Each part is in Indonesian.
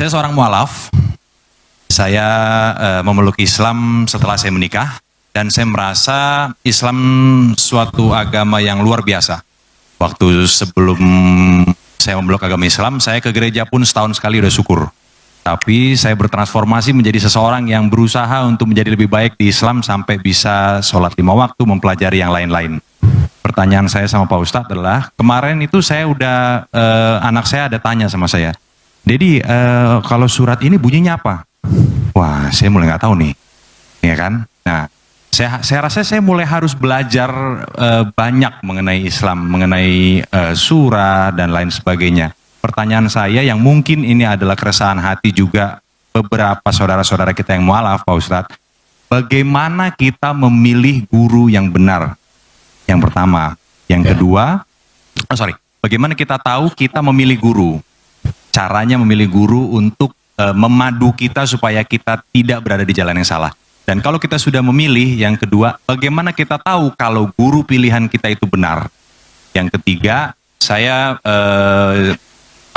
Saya seorang mualaf. Saya memeluk Islam setelah saya menikah. Dan saya merasa Islam suatu agama yang luar biasa. Waktu sebelum saya memeluk agama Islam, saya ke gereja pun setahun sekali udah syukur. Tapi saya bertransformasi menjadi seseorang yang berusaha untuk menjadi lebih baik di Islam sampai bisa sholat 5 waktu, mempelajari yang lain-lain. Pertanyaan saya sama Pak Ustadz adalah, kemarin itu saya udah, anak saya ada tanya sama saya, Dedi, kalau surat ini bunyinya apa? Wah, saya mulai nggak tahu nih, ya kan? Nah, saya rasa saya mulai harus belajar banyak mengenai Islam, mengenai surah dan lain sebagainya. Pertanyaan saya yang mungkin ini adalah keresahan hati juga beberapa saudara-saudara kita yang mualaf, Pak Ustadz. Bagaimana kita memilih guru yang benar? Yang pertama. Yang kedua, bagaimana kita tahu kita memilih guru? Caranya memilih guru untuk memadu kita supaya kita tidak berada di jalan yang salah. Dan kalau kita sudah memilih, yang kedua, bagaimana kita tahu kalau guru pilihan kita itu benar? Yang ketiga, saya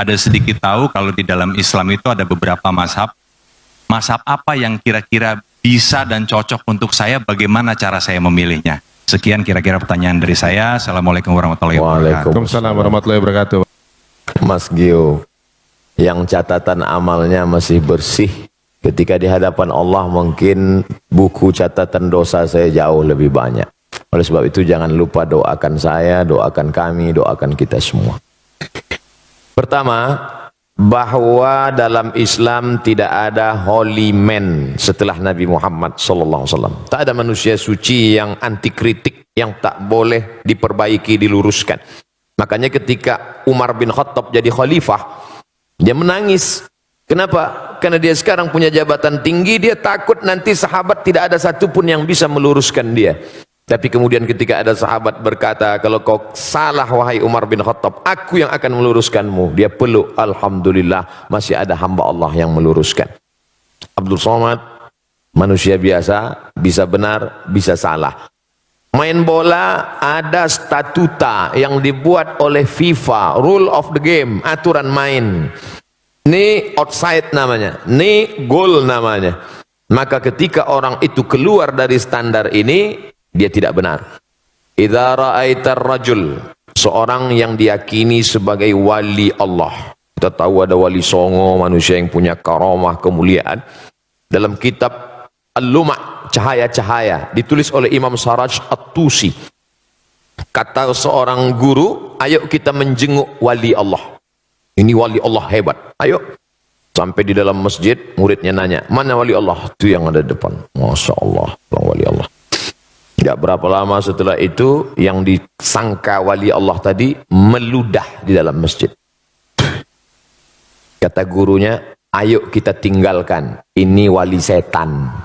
ada sedikit tahu kalau di dalam Islam itu ada beberapa mazhab. Mazhab apa yang kira-kira bisa dan cocok untuk saya, bagaimana cara saya memilihnya? Sekian kira-kira pertanyaan dari saya. Assalamualaikum warahmatullahi wabarakatuh. Waalaikumsalam warahmatullahi wabarakatuh. Mas Gio, yang catatan amalnya masih bersih, ketika di hadapan Allah mungkin buku catatan dosa saya jauh lebih banyak. Oleh sebab itu jangan lupa doakan saya, doakan kami, doakan kita semua. Pertama, bahwa dalam Islam tidak ada holy man setelah Nabi Muhammad SAW. Tak ada manusia suci yang anti kritik, yang tak boleh diperbaiki, diluruskan. Makanya ketika Umar bin Khattab jadi khalifah, dia menangis. Kenapa? Karena dia sekarang punya jabatan tinggi, dia takut nanti sahabat tidak ada satupun yang bisa meluruskan dia. Tapi kemudian ketika ada sahabat berkata, kalau kau salah wahai Umar bin Khattab, aku yang akan meluruskanmu. Dia peluk, alhamdulillah masih ada hamba Allah yang meluruskan. Abdul Somad, manusia biasa, bisa benar, bisa salah. Main bola ada statuta yang dibuat oleh FIFA, rule of the game, aturan main. Ini outside namanya, ini goal namanya. Maka ketika orang itu keluar dari standar ini, dia tidak benar. Idza ra'aitar rajul, seorang yang diyakini sebagai wali Allah. Kita tahu ada wali songo, manusia yang punya karamah, kemuliaan. Dalam kitab Al-Luma', cahaya-cahaya, ditulis oleh Imam Saraj At-Tusi. Kata seorang guru, ayo kita menjenguk wali Allah. Ini wali Allah hebat, ayo. Sampai di dalam masjid, muridnya nanya, mana wali Allah? Itu yang ada di depan. Masya Allah, wali Allah. Tidak berapa lama setelah itu, yang disangka wali Allah tadi meludah di dalam masjid. Kata gurunya, ayo kita tinggalkan, ini wali setan.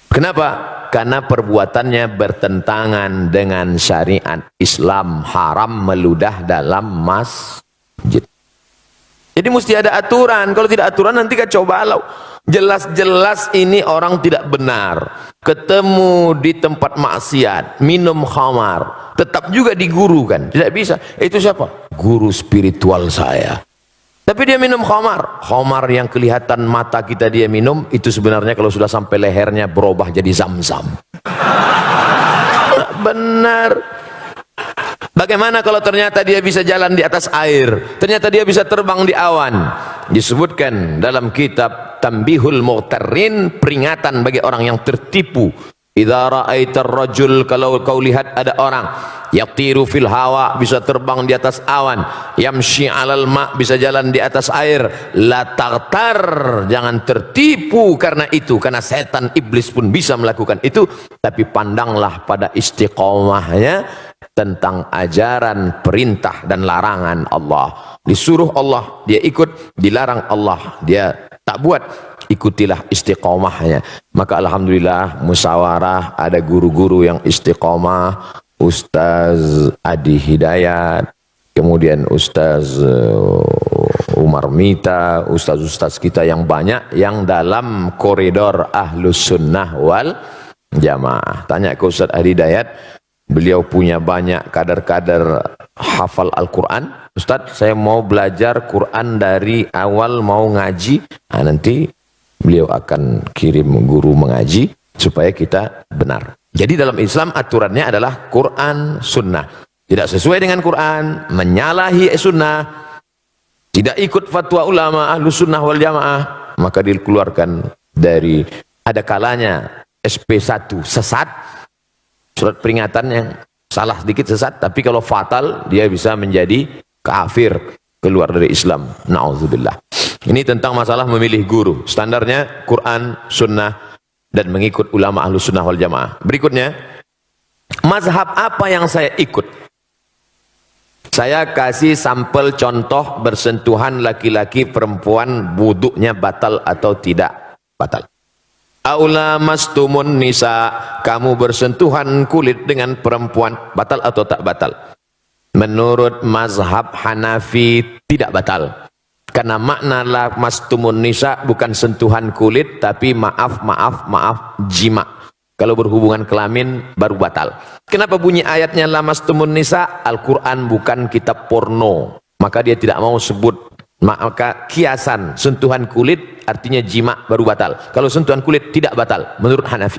Kenapa? Karena perbuatannya bertentangan dengan syariat Islam, haram meludah dalam masjid. Jadi mesti ada aturan. Kalau tidak aturan nanti kacau balau. Jelas-jelas ini orang tidak benar. Ketemu di tempat maksiat, minum khamar, tetap juga digurukan. Tidak bisa. Itu siapa? Guru spiritual saya. Tapi dia minum khamar. Khamar yang kelihatan mata kita dia minum, itu sebenarnya kalau sudah sampai lehernya berubah jadi zam-zam. Benar. Bagaimana kalau ternyata dia bisa jalan di atas air, ternyata dia bisa terbang di awan? Disebutkan dalam kitab Tanbihul Mughtarrin, peringatan bagi orang yang tertipu. Idza ra'aitar rajul, kalau kau lihat ada orang yatiru fil hawa, bisa terbang di atas awan, yamshi 'alal ma, bisa jalan di atas air, la taghtar, jangan tertipu karena itu, karena setan iblis pun bisa melakukan itu. Tapi pandanglah pada istiqomahnya tentang ajaran, perintah dan larangan Allah. Disuruh Allah dia ikut, dilarang Allah dia tak buat. Ikutilah istiqomahnya. Maka alhamdulillah musyawarah, ada guru-guru yang istiqomah, Ustaz Adi Hidayat, kemudian Ustaz Umar Mita, ustaz-ustaz kita yang banyak yang dalam koridor Ahlus Sunnah wal Jamaah. Tanya ke Ustaz Adi Hidayat, beliau punya banyak kader-kader hafal Al-Quran, Ustadz saya mau belajar Quran dari awal mau ngaji, nah, nanti beliau akan kirim guru mengaji supaya kita benar. Jadi dalam Islam aturannya adalah Quran sunnah. Tidak sesuai dengan Quran, menyalahi sunnah, tidak ikut fatwa ulama ahlu sunnah wal jamaah, maka dikeluarkan dari, ada kalanya SP1 sesat, surat peringatan yang salah sedikit sesat, tapi kalau fatal dia bisa menjadi kafir, keluar dari Islam. Na'udzubillah. Ini tentang masalah memilih guru. Standarnya Quran, sunnah, dan mengikut ulama ahlu sunnah wal jamaah. Berikutnya, mazhab apa yang saya ikut? Saya kasih sampel contoh bersentuhan laki-laki perempuan wuduknya batal atau tidak batal. Aula mastumun nisa, kamu bersentuhan kulit dengan perempuan, batal atau tak batal? Menurut mazhab Hanafi tidak batal. Karena makna la mastumun nisa bukan sentuhan kulit, tapi maaf jima. Kalau berhubungan kelamin baru batal. Kenapa bunyi ayatnya la mastumun nisa? Al-Quran bukan kitab porno, maka dia tidak mau sebut. Maka kiasan sentuhan kulit artinya jima baru batal. Kalau sentuhan kulit tidak batal menurut Hanafi.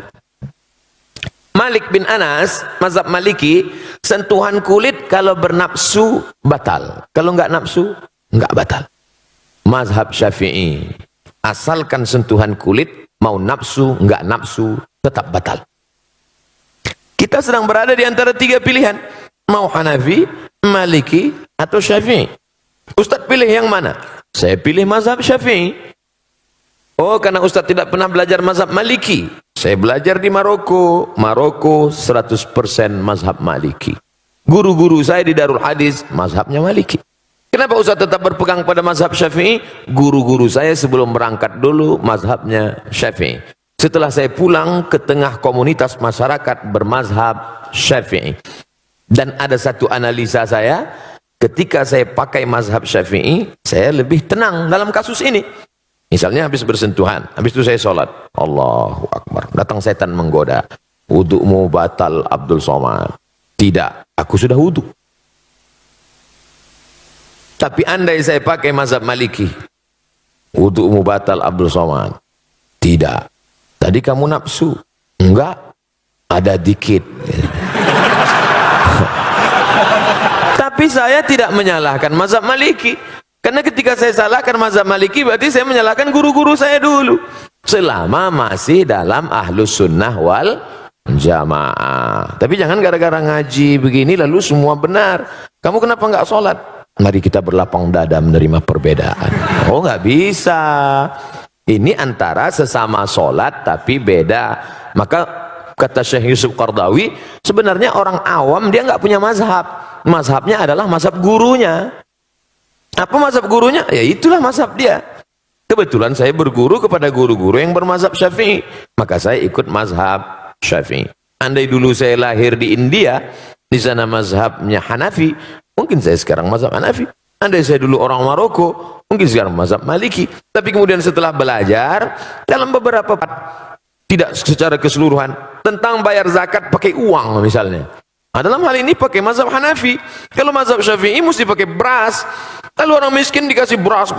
Malik bin Anas, mazhab Maliki, sentuhan kulit kalau bernafsu batal, kalau enggak nafsu enggak batal. Mazhab Syafi'i, asalkan sentuhan kulit, mau nafsu enggak nafsu tetap batal. Kita sedang berada di antara tiga pilihan, mau Hanafi, Maliki atau Syafi'i. Ustadz pilih yang mana? Saya pilih mazhab Syafi'i. Oh, karena Ustadz tidak pernah belajar mazhab Maliki. Saya belajar di Maroko. Maroko 100% mazhab Maliki. Guru-guru saya di Darul Hadis mazhabnya Maliki. Kenapa Ustadz tetap berpegang pada mazhab Syafi'i? Guru-guru saya sebelum berangkat dulu mazhabnya Syafi'i. Setelah saya pulang ke tengah komunitas masyarakat bermazhab Syafi'i. Dan ada satu analisa saya, ketika saya pakai mazhab Syafi'i, saya lebih tenang dalam kasus ini. Misalnya habis bersentuhan, habis itu saya sholat, Allahu Akbar, datang setan menggoda, wudu'mu batal Abdul Somad. Tidak, aku sudah wudu. Tapi andai saya pakai mazhab Maliki, wudu'mu batal Abdul Somad. Tidak, tadi kamu nafsu. Enggak, ada dikit. Tapi saya tidak menyalahkan mazhab Maliki. Karena ketika saya salahkan mazhab Maliki, berarti saya menyalahkan guru-guru saya dulu. Selama masih dalam ahlus sunnah wal jamaah. Tapi jangan gara-gara ngaji begini lalu semua benar. Kamu kenapa enggak sholat? Mari kita berlapang dada menerima perbedaan. Oh, nggak bisa. Ini antara sesama sholat tapi beda. Maka kata Syekh Yusuf Qardawi, sebenarnya orang awam dia nggak punya mazhab. Mazhabnya adalah mazhab gurunya. Apa mazhab gurunya? Ya itulah mazhab dia. Kebetulan saya berguru kepada guru-guru yang bermazhab Syafi'i, maka saya ikut mazhab Syafi'i. Andai dulu saya lahir di India, di sana mazhabnya Hanafi, mungkin saya sekarang mazhab Hanafi. Andai saya dulu orang Maroko, mungkin sekarang mazhab Maliki. Tapi kemudian setelah belajar dalam beberapa tidak secara keseluruhan tentang bayar zakat pakai uang misalnya. Nah, dalam hal ini pakai mazhab Hanafi. Kalau mazhab Syafi'i mesti pakai beras. Lalu orang miskin dikasih beras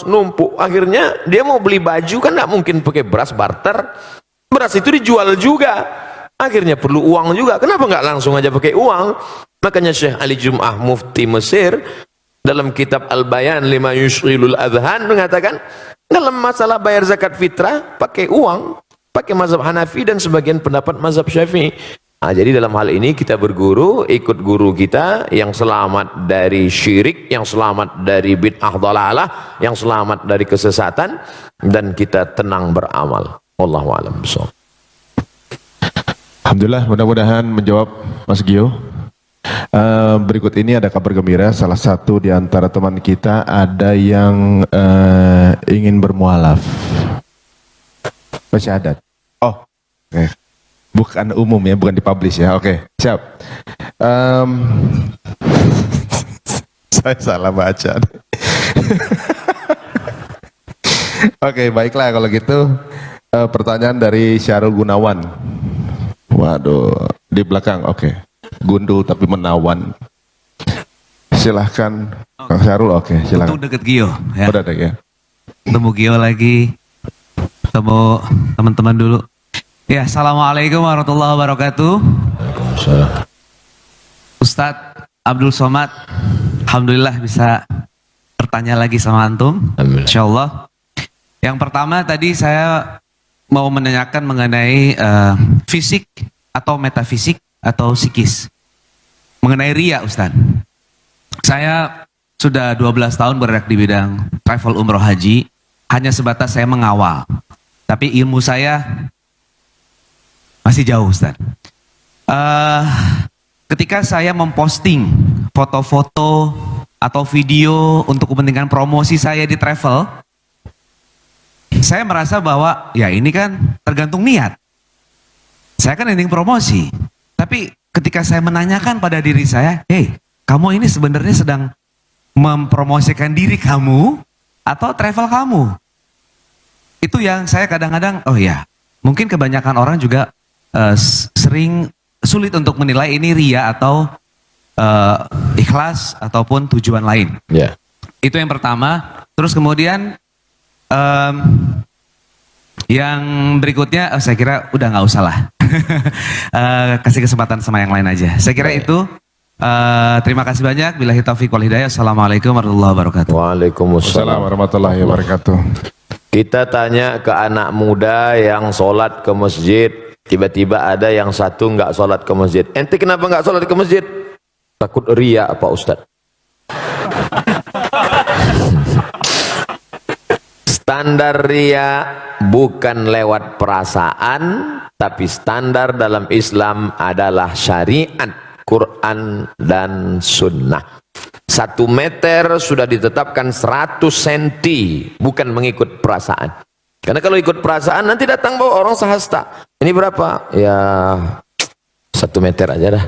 numpuk. Akhirnya dia mau beli baju kan nggak mungkin pakai beras barter. Beras itu dijual juga. Akhirnya perlu uang juga. Kenapa nggak langsung aja pakai uang? Makanya Syekh Ali Jum'ah Mufti Mesir dalam kitab Al-Bayan lima yushghilul adhan mengatakan dalam masalah bayar zakat fitrah pakai uang, pakai mazhab Hanafi dan sebagian pendapat mazhab Syafi'i. Nah, jadi dalam hal ini kita berguru, ikut guru kita yang selamat dari syirik, yang selamat dari bid'ah dhalalah, yang selamat dari kesesatan, dan kita tenang beramal. Wallahu a'lam bishawab. Alhamdulillah, mudah-mudahan menjawab Mas Gio. Berikut ini ada kabar gembira, salah satu di antara teman kita ada yang ingin bermualaf. Syahadat. Oh, okay. Bukan umum ya, bukan dipublish ya. Oke, siap. Saya salah baca. Oke, baiklah kalau gitu. Pertanyaan dari Syarul Gunawan. Waduh, di belakang. Oke. Gundul tapi menawan. Silahkan Kang Syahrul, oke silakan. Untuk deket Gio ya. Udah deh ya. Ketemu Gio lagi, ketemu teman-teman dulu. Ya, assalamualaikum warahmatullahi wabarakatuh. Ustadz Abdul Somad, alhamdulillah bisa bertanya lagi sama antum. Insya Allah. Yang pertama tadi saya mau menanyakan mengenai fisik atau metafisik atau psikis. Mengenai ria, Ustadz. Saya sudah 12 tahun bergerak di bidang travel umroh haji, hanya sebatas saya mengawal. Tapi ilmu saya masih jauh, Ustaz. Ketika saya memposting foto-foto atau video untuk kepentingan promosi saya di travel, saya merasa bahwa ya ini kan tergantung niat. Saya kan ingin promosi. Tapi ketika saya menanyakan pada diri saya, hey, kamu ini sebenarnya sedang mempromosikan diri kamu atau travel kamu? Itu yang saya kadang-kadang, oh ya, mungkin kebanyakan orang juga sering sulit untuk menilai ini ria atau ikhlas ataupun tujuan lain. Ya. Itu yang pertama. Terus kemudian yang berikutnya, saya kira udah nggak usah lah. Kasih kesempatan sama yang lain aja. Saya kira itu. Terima kasih banyak. Billahi taufiq wal hidayah. Assalamualaikum warahmatullahi wabarakatuh. Waalaikumsalam. Assalamualaikum warahmatullahi wabarakatuh. Kita tanya ke anak muda yang sholat ke masjid, tiba-tiba ada yang satu nggak sholat ke masjid. Ente kenapa nggak sholat ke masjid? Takut ria apa Ustaz? Standar ria bukan lewat perasaan, tapi standar dalam Islam adalah syariat, Quran dan Sunnah. 1 meter sudah ditetapkan 100 cm, bukan mengikut perasaan. Karena kalau ikut perasaan nanti datang bawa orang sehasta. Ini berapa? Ya 1 meter aja dah.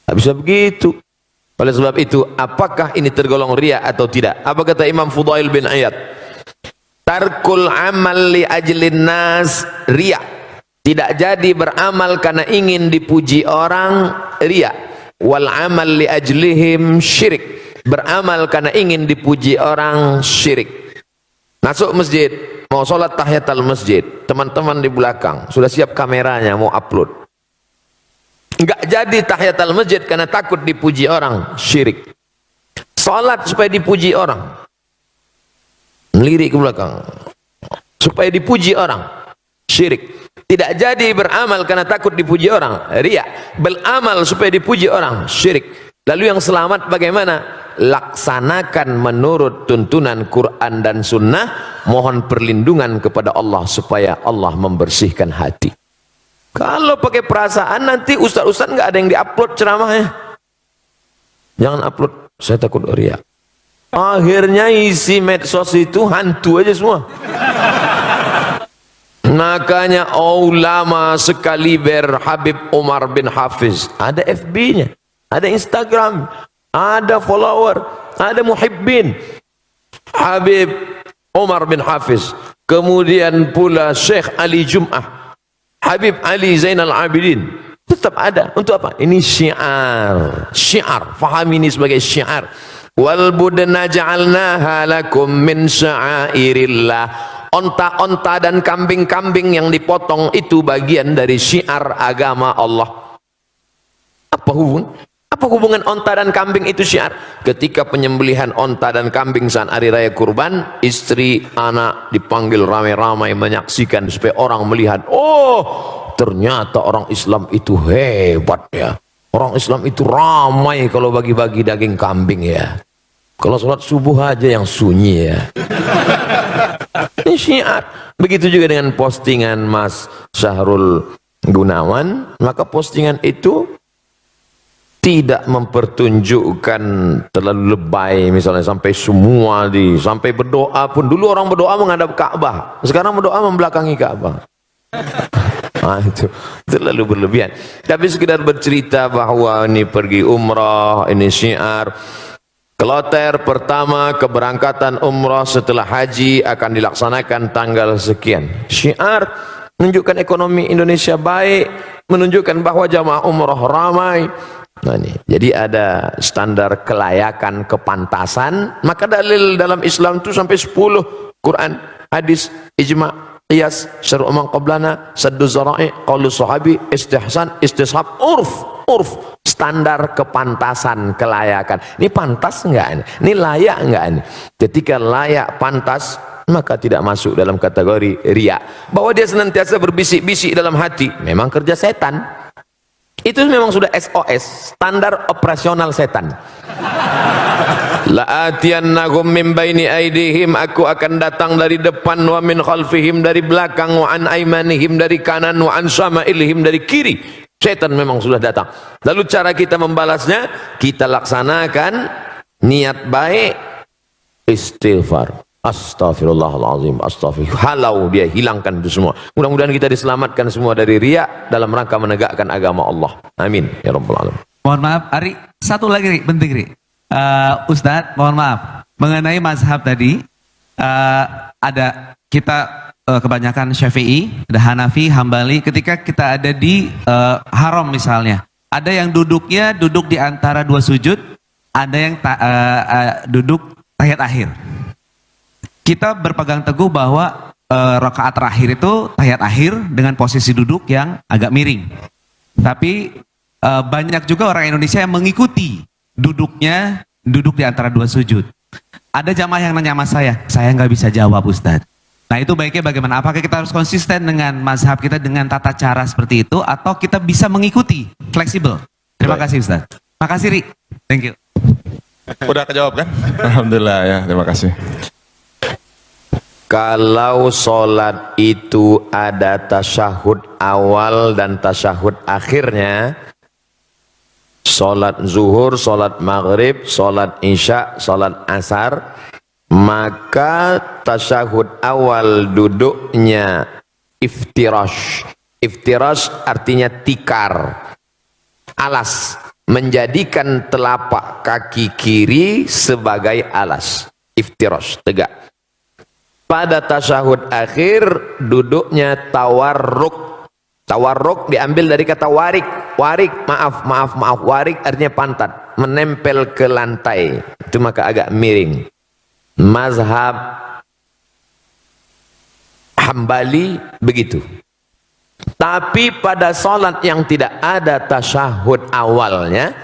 Tak bisa begitu. Oleh sebab itu, apakah ini tergolong ria atau tidak? Apa kata Imam Fudail bin Iyad? Tarkul amal li ajlin nas ria. Tidak jadi beramal karena ingin dipuji orang, ria. Wal amal li ajlihim syirik. Beramal karena ingin dipuji orang, syirik. Masuk masjid, mau sholat tahiyatul masjid, teman-teman di belakang sudah siap kameranya mau upload. Enggak jadi tahiyatul masjid karena takut dipuji orang, syirik. Sholat supaya dipuji orang, melirik ke belakang supaya dipuji orang, syirik. Tidak jadi beramal karena takut dipuji orang, ria. Beramal supaya dipuji orang, syirik. Lalu yang selamat bagaimana? Laksanakan menurut tuntunan Quran dan Sunnah. Mohon perlindungan kepada Allah supaya Allah membersihkan hati. Kalau pakai perasaan nanti ustaz-ustaz nggak ada yang diupload ceramahnya. Jangan upload, saya takut ria. Akhirnya isi medsos itu hantu aja semua. Makanya ulama sekaliber Habib Umar bin Hafiz, ada FB-nya, ada Instagram, ada follower, ada muhibbin. Habib Umar bin Hafiz, kemudian pula Syekh Ali Jum'ah, Habib Ali Zainal Abidin, tetap ada. Untuk apa? Ini syiar, syiar. Fahami ini sebagai syiar. Wal budna ja'alnaha lakum min sya'airillah. Onta-onta dan kambing-kambing yang dipotong itu bagian dari syiar agama Allah. Apa hubungan onta dan kambing itu syiar? Ketika penyembelihan onta dan kambing saat hari raya kurban, istri, anak dipanggil ramai-ramai menyaksikan supaya orang melihat, oh ternyata orang Islam itu hebat ya. Orang Islam itu ramai kalau bagi-bagi daging kambing ya. Kalau sholat subuh aja yang sunyi ya. Ini syiar. Begitu juga dengan postingan Mas Syahrul Gunawan, maka postingan itu tidak mempertunjukkan terlalu lebay, misalnya sampai semua sampai berdoa pun. Dulu orang berdoa menghadap Ka'bah, sekarang berdoa membelakangi Ka'bah. Nah, itu terlalu berlebihan. Tapi sekedar bercerita bahwa ini pergi umrah, ini syiar. Kloter pertama keberangkatan umrah setelah haji akan dilaksanakan tanggal sekian. Syiar menunjukkan ekonomi Indonesia baik, menunjukkan bahwa jamaah umrah ramai. Nah ini, jadi ada standar kelayakan, kepantasan. Maka dalil dalam Islam itu sampai 10. Quran, hadis, ijma', qiyas, syar'u man qablana, saddu zara'i, qaulu sahabi, istihsan, istishab, urf. Standar kepantasan, kelayakan. Ini pantas enggak ini? Ini layak enggak ini? Ketika layak, pantas, maka tidak masuk dalam kategori riya. Bahwa dia senantiasa berbisik-bisik dalam hati, memang kerja setan. Itu memang sudah SOS, standar operasional setan. La'atiyannahum min baini aidihim, aku akan datang dari depan, wa min khalfihim, dari belakang, wa an aimanihim, dari kanan, wa an syama'ilihim, dari kiri. Setan memang sudah datang. Lalu cara kita membalasnya, kita laksanakan niat baik, istighfar. Astaghfirullahaladzim, astaghfirullah. Halau dia hilangkan itu semua. Mudah-mudahan kita diselamatkan semua dari riya dalam rangka menegakkan agama Allah. Amin ya rabbal alamin. Mohon maaf, Ari, satu lagi Ri, penting Ri. Ustadz, mohon maaf, mengenai mazhab tadi, ada kita kebanyakan Syafi'i, ada Hanafi, Hambali. Ketika kita ada di haram misalnya, ada yang duduknya duduk di antara dua sujud, ada yang duduk tahiyat akhir. Kita berpegang teguh bahwa rakaat terakhir itu tahiyat akhir dengan posisi duduk yang agak miring. Tapi banyak juga orang Indonesia yang mengikuti duduk di antara dua sujud. Ada jamaah yang nanya sama saya nggak bisa jawab Ustadz. Nah itu baiknya bagaimana? Apakah kita harus konsisten dengan mazhab kita dengan tata cara seperti itu, atau kita bisa mengikuti, fleksibel? Terima kasih Ustadz. Makasih Ri. Thank you. Udah kejawab kan? Alhamdulillah ya, terima kasih. Kalau sholat itu ada tasyahud awal dan tasyahud akhirnya, sholat zuhur, sholat maghrib, sholat isya, sholat asar, maka tasyahud awal duduknya iftirash. Iftirash artinya tikar, alas, menjadikan telapak kaki kiri sebagai alas. Iftirash, tegak. Pada tasyahud akhir duduknya tawarruk. Tawarruk diambil dari kata warik. Warik artinya pantat, menempel ke lantai. Itu maka agak miring. Mazhab Hambali begitu. Tapi pada salat yang tidak ada tasyahud awalnya,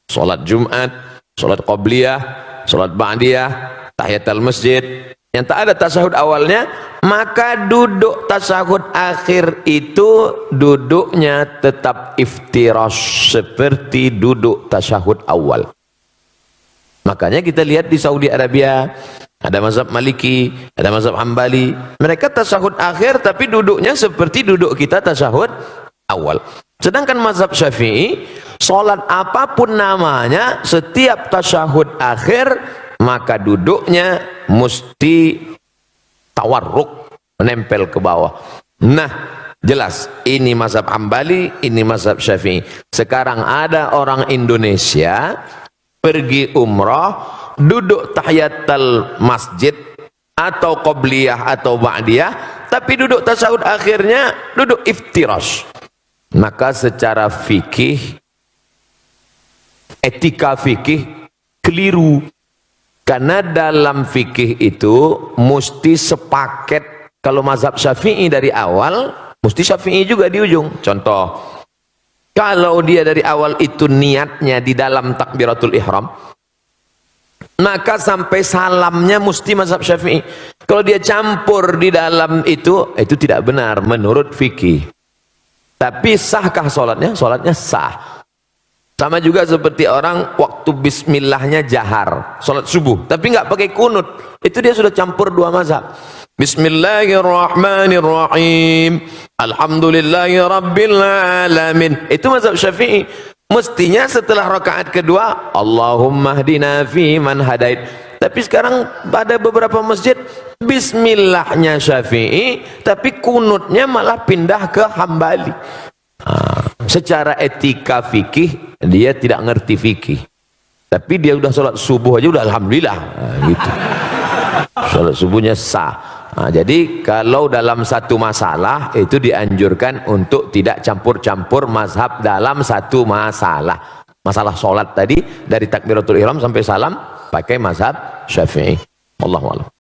salat Jumat, salat qabliyah, salat ba'diyah, tahiyatul masjid, yang tak ada tasyahud awalnya, maka duduk tasyahud akhir itu duduknya tetap iftirash seperti duduk tasyahud awal. Makanya kita lihat di Saudi Arabia ada mazhab Maliki, ada mazhab Hambali, mereka tasyahud akhir tapi duduknya seperti duduk kita tasyahud awal. Sedangkan mazhab Syafi'i, salat apapun namanya, setiap tasyahud akhir maka duduknya mesti tawarruk, menempel ke bawah. Nah, jelas ini mazhab Hambali, ini mazhab Syafi'i. Sekarang ada orang Indonesia pergi umrah, duduk tahiyatul masjid atau qabliyah atau ba'diyah, tapi duduk tasyahud akhirnya duduk iftirash. Maka secara fikih, etika fikih keliru. Karena dalam fikih itu mesti sepaket. Kalau mazhab Syafi'i dari awal, mesti Syafi'i juga di ujung. Contoh, kalau dia dari awal itu niatnya di dalam takbiratul ihram, maka sampai salamnya mesti mazhab Syafi'i. Kalau dia campur di dalam itu tidak benar menurut fikih. Tapi sahkah sholatnya? Sholatnya sah. Sama juga seperti orang waktu bismillahnya jahar, sholat subuh, tapi nggak pakai kunut, itu dia sudah campur dua mazhab. Bismillahirrahmanirrahim, alhamdulillahirabbil alamin, itu mazhab Syafi'i. Mestinya setelah rakaat kedua, Allahumma hdina fi man hadait. Tapi sekarang pada beberapa masjid bismillahnya Syafi'i, tapi kunutnya malah pindah ke Hambali. Secara etika fikih dia tidak ngerti fikih, tapi dia udah sholat subuh aja udah alhamdulillah, gitu. Sholat subuhnya sah. Jadi kalau dalam satu masalah itu dianjurkan untuk tidak campur-campur mazhab dalam satu masalah. Masalah sholat tadi dari takbiratul ihram sampai salam pakai mazhab Syafi'i. Wallahu a'lam.